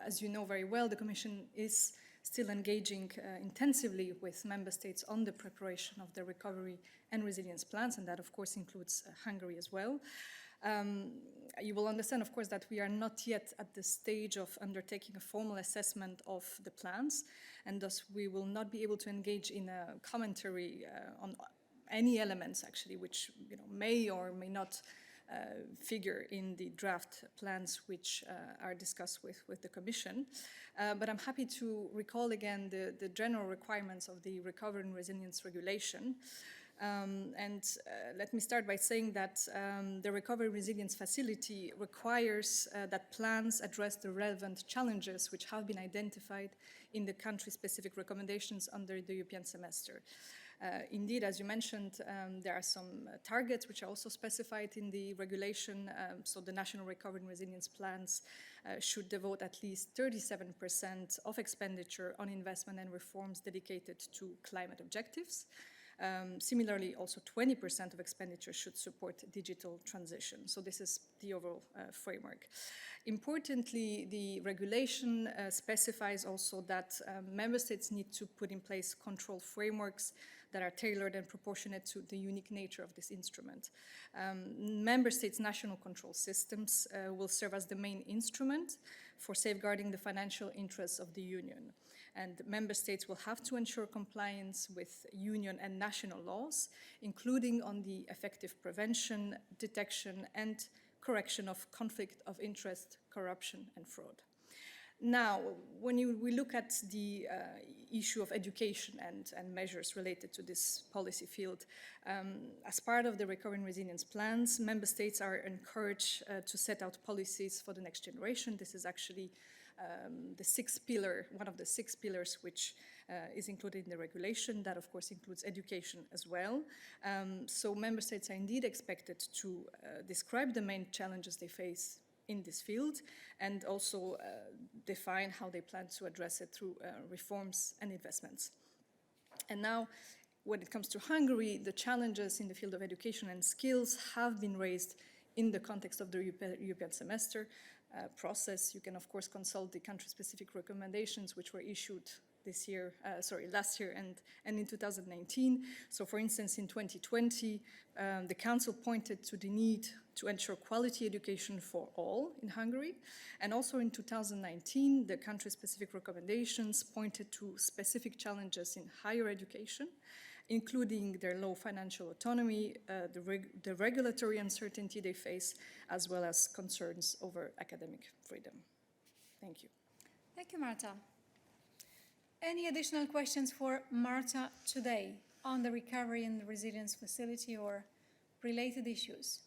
as you know very well, the Commission is still engaging intensively with member states on the preparation of the recovery and resilience plans, and that of course includes Hungary as well. You will understand, of course, that we are not yet at the stage of undertaking a formal assessment of the plans, and thus we will not be able to engage in a commentary on any elements, actually, which may or may not figure in the draft plans which are discussed with the Commission. But I'm happy to recall again the general requirements of the Recovery and Resilience Regulation. Let me start by saying that the Recovery and Resilience Facility requires that plans address the relevant challenges which have been identified in the country-specific recommendations under the European semester. Indeed, as you mentioned, there are some targets which are also specified in the regulation. So the national recovery and resilience plans should devote at least 37% of expenditure on investment and reforms dedicated to climate objectives. Similarly, also 20% of expenditure should support digital transition. So this is the overall framework. Importantly, the regulation specifies also that member states need to put in place control frameworks that are tailored and proportionate to the unique nature of this instrument. Member states' national control systems will serve as the main instrument for safeguarding the financial interests of the Union. And member states will have to ensure compliance with Union and national laws, including on the effective prevention, detection, and correction of conflict of interest, corruption, and fraud. Now, when we look at the issue of education and measures related to this policy field, as part of the Recovery and Resilience plans, member states are encouraged to set out policies for the next generation. This is actually one of the six pillars which is included in the regulation. That, of course, includes education as well. So member states are indeed expected to describe the main challenges they face in this field and also define how they plan to address it through reforms and investments. And now, when it comes to Hungary, the challenges in the field of education and skills have been raised in the context of the European semester process. You can, of course, consult the country-specific recommendations which were issued last year and in 2019. So, for instance, in 2020, the Council pointed to the need to ensure quality education for all in Hungary. And also in 2019, the country-specific recommendations pointed to specific challenges in higher education, including their low financial autonomy, the regulatory uncertainty they face, as well as concerns over academic freedom. Thank you. Thank you, Marta. Any additional questions for Marta today on the Recovery and Resilience Facility or related issues?